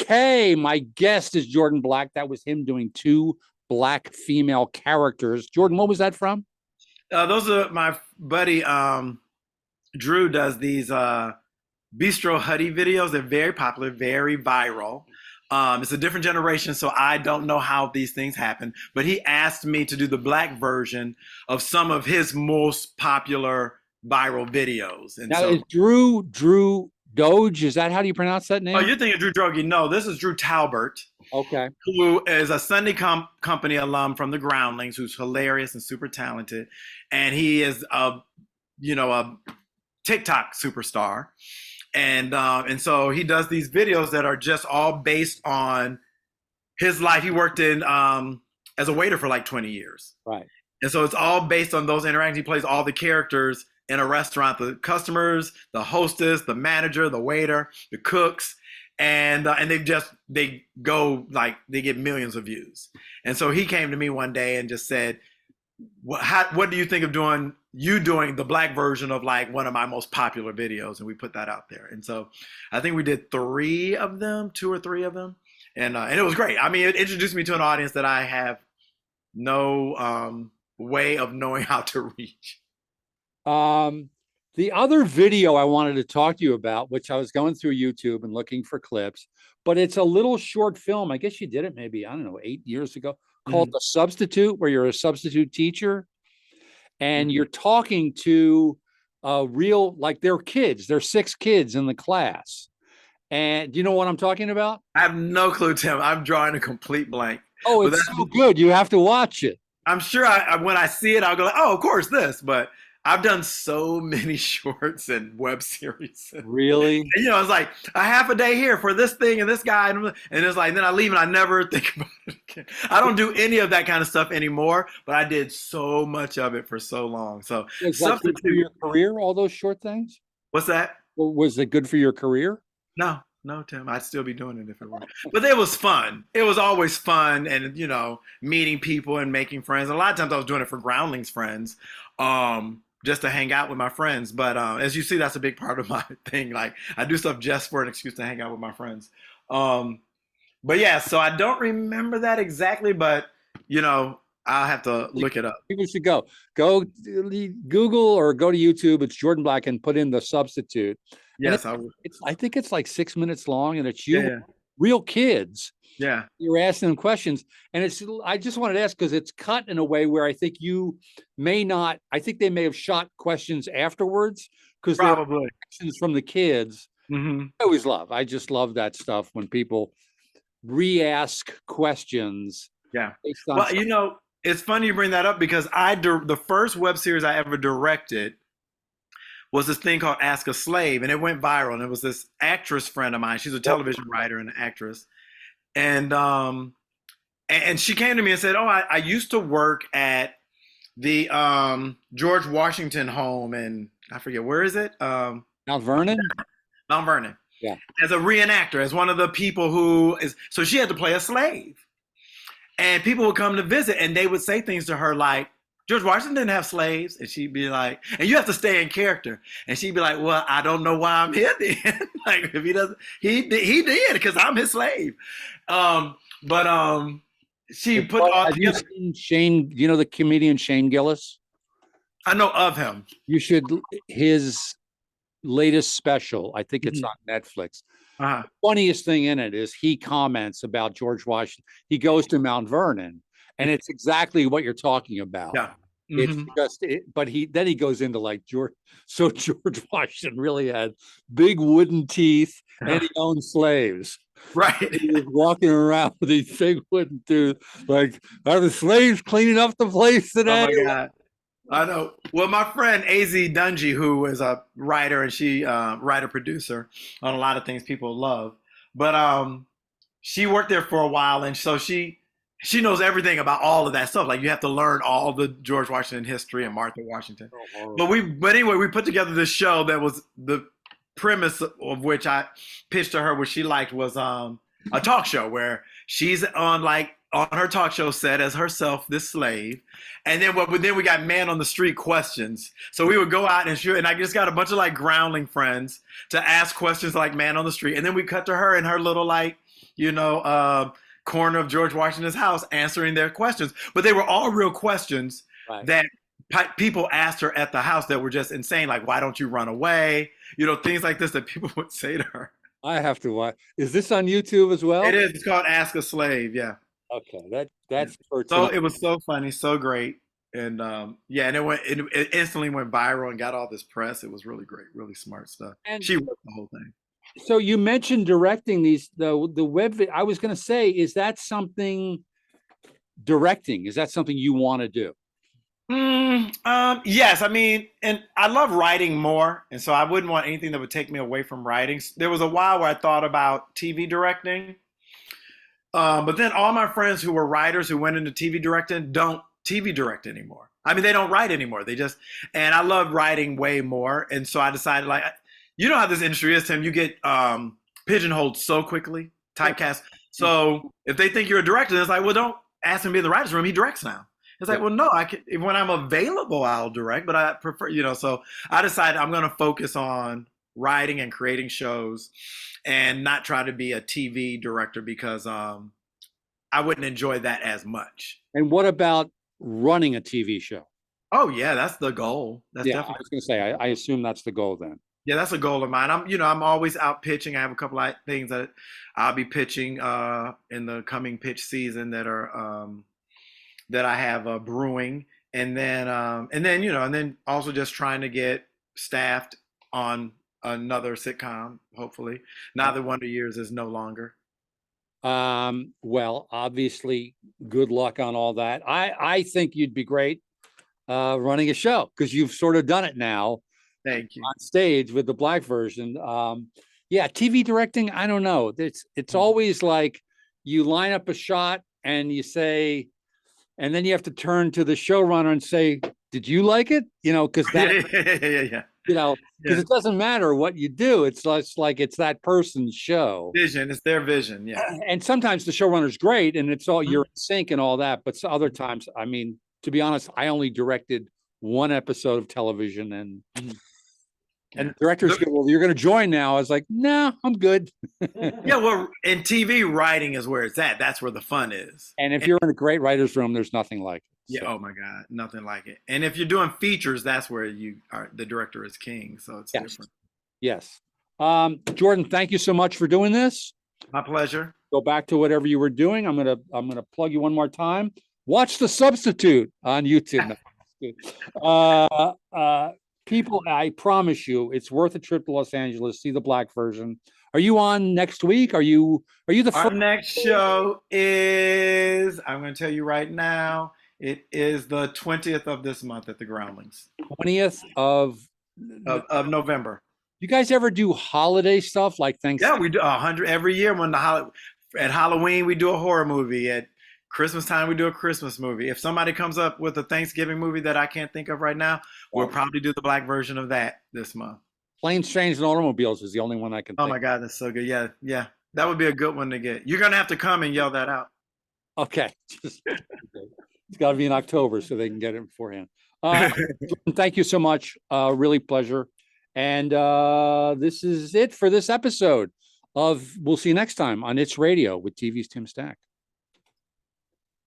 Okay, my guest is Jordan Black. That was him doing two black female characters. Jordan, what was that from? Those are my buddy Drew does these Bistro Huddy videos. They're very popular, very viral. It's a different generation, so I don't know how these things happen. But he asked me to do the black version of some of his most popular viral videos. And Now so, is Drew Doge? Is that how do you pronounce that oh, name? you're thinking Drew Drogi? No, this is Drew Talbert, Okay. who is a Sunday Company alum from the Groundlings, who's hilarious and super talented, and he is a TikTok superstar. And so he does these videos that are just all based on his life. He worked in as a waiter for like 20 years. Right. And so it's all based on those interactions. He plays all the characters in a restaurant, the customers, the hostess, the manager, the waiter, the cooks. And they go like they get millions of views. And so he came to me one day and just said, what do you think of doing the black version of like one of my most popular videos? And we put that out there. And so I think we did two or three of them. And it was great. I mean, it introduced me to an audience that I have no way of knowing how to reach. The other video I wanted to talk to you about, which I was going through YouTube and looking for clips, but it's a little short film. I guess you did it maybe, I don't know, 8 years ago, called The Substitute, where you're a substitute teacher and you're talking to like they're kids. There's 6 kids in the class. And do you know what I'm talking about? I have no clue, Tim. I'm drawing a complete blank. Oh, it's so good. You have to watch it. I'm sure when I see it, I'll go like, oh, of course this. But I've done so many shorts and web series. Really? And, it's like a half a day here for this thing and this guy. And it's like, then I leave and I never think about it again. I don't do any of that kind of stuff anymore, but I did so much of it for so long. So was that good for your career, all those short things? What's that? Was it good for your career? No, Tim, I'd still be doing it if it were. But it was fun. It was always fun and, meeting people and making friends. A lot of times I was doing it for Groundlings friends. Just to hang out with my friends. But as you see, that's a big part of my thing. Like I do stuff just for an excuse to hang out with my friends. But yeah, so I don't remember that exactly, but I'll have to look it up. People should go Google or go to YouTube. It's Jordan Black and put in The Substitute. Yes, I think it's like 6 minutes long and it's real kids. Yeah. You're asking them questions. And I just wanted to ask because it's cut in a way where I think I think they may have shot questions afterwards because probably questions from the kids. Mm-hmm. I just love that stuff when people re-ask questions. Yeah. Well, it's funny you bring that up because the first web series I ever directed was this thing called Ask a Slave, and it went viral. And it was this actress friend of mine. She's a television writer and an actress. And she came to me and said, oh, I used to work at the George Washington home and I forget, where is it? Mount Vernon? Mount Vernon. Yeah. As a reenactor, as one of the people so she had to play a slave. And people would come to visit and they would say things to her like, George Washington didn't have slaves. And she'd be like, and you have to stay in character. And she'd be like, well, I don't know why I'm here then. Like if he doesn't, he did because I'm his slave. She put all together. Have you seen Shane, the comedian Shane Gillis? I know of him. You should, his latest special, I think it's on Netflix. Uh-huh. The funniest thing in it is he comments about George Washington. He goes to Mount Vernon. And it's exactly what you're talking about. Yeah. Mm-hmm. It's just, but he goes into like George Washington really had big wooden teeth and he owned slaves. Right. He was walking around with these big wooden teeth. Like, are the slaves cleaning up the place today? Oh my God. I know. Well, my friend AZ Dungy, who is a writer and she writer-producer on a lot of things people love. But she worked there for a while and so she knows everything about all of that stuff. Like you have to learn all the George Washington history and Martha Washington. But anyway, we put together this show that was the premise of which I pitched to her, which she liked was a talk show where she's on her talk show set as herself, this slave. And then we got man on the street questions. So we would go out and I just got a bunch of like groundling friends to ask questions like man on the street. And then we cut to her in her little like corner of George Washington's house answering their questions. But they were all real questions Right. that people asked her at the house that were just insane. Like, why don't you run away? Things like this that people would say to her. I have to watch. Is this on YouTube as well? It is. It's called Ask a Slave. Yeah. Okay, that's for So tonight. it was so funny, so great. And yeah, and it instantly went viral and got all this press. It was really great, really smart stuff. And She wrote the whole thing. so you mentioned directing the web. I was going to say, is that something directing? Is that something you want to do? Yes, I mean, and I love writing more, and so I wouldn't want anything that would take me away from writing. There was a while where I thought about TV directing, but then all my friends who were writers who went into TV directing don't TV direct anymore. I mean, they don't write anymore. And I love writing way more, and so I decided, like, how this industry is, Tim. You get pigeonholed so quickly, typecast. So if they think you're a director, it's like, well, don't ask him to be in the writer's room. He directs now. It's like, well, no, I can, when I'm available, I'll direct, but I prefer, so I decided I'm going to focus on writing and creating shows and not try to be a TV director because I wouldn't enjoy that as much. And what about running a TV show? Oh yeah, that's the goal. That's Yeah, I definitely. was going to say, I assume that's the goal then. Yeah, that's a goal of mine. I'm always out pitching. I have a couple of things that I'll be pitching in the coming pitch season that are that I have brewing, and then also just trying to get staffed on another sitcom, hopefully. Now that Wonder Years is no longer. Well, obviously, good luck on all that. I think you'd be great running a show because you've sort of done it now. Thank you. On stage with the black version. Yeah, TV directing, I don't know. It's always like you line up a shot and you say, and then you have to turn to the showrunner and say, "Did you like it?" Because that, yeah. Because it doesn't matter what you do. It's like it's that person's show. Vision, it's their vision, yeah. And sometimes the showrunner's great and it's all you're in sync and all that. But other times, I mean, to be honest, I only directed one episode of television and and directors go, "Well, you're going to join now." I was like, "No, I'm good." Yeah, well, in TV, writing is where it's at. That's where the fun is. And if you're in a great writer's room, there's nothing like it. Yeah. So. Oh my God, nothing like it. And if you're doing features, that's where the director is king. So it's different. Yes. Jordan, thank you so much for doing this. My pleasure. Go back to whatever you were doing. I'm gonna plug you one more time. Watch The Substitute on YouTube. People, I promise you, it's worth a trip to Los Angeles. See the black version. Are you on next week? Are you the Our next show is, I'm going to tell you right now, it is the 20th of this month at the Groundlings. 20th of November. You guys ever do holiday stuff like Thanksgiving? Yeah, we do 100 every year. At Halloween we do a horror movie. At Christmas time we do a Christmas movie. If somebody comes up with a Thanksgiving movie that I can't think of right now, we'll probably do the black version of that this month. Planes, Trains, and Automobiles is the only one I can think. Oh my God, that's so good. Yeah. That would be a good one to get. You're going to have to come and yell that out. Okay. It's got to be in October so they can get it beforehand. Thank you so much. Really pleasure. And this is it for this episode of We'll See You Next Time on It's Radio with TV's Tim Stack.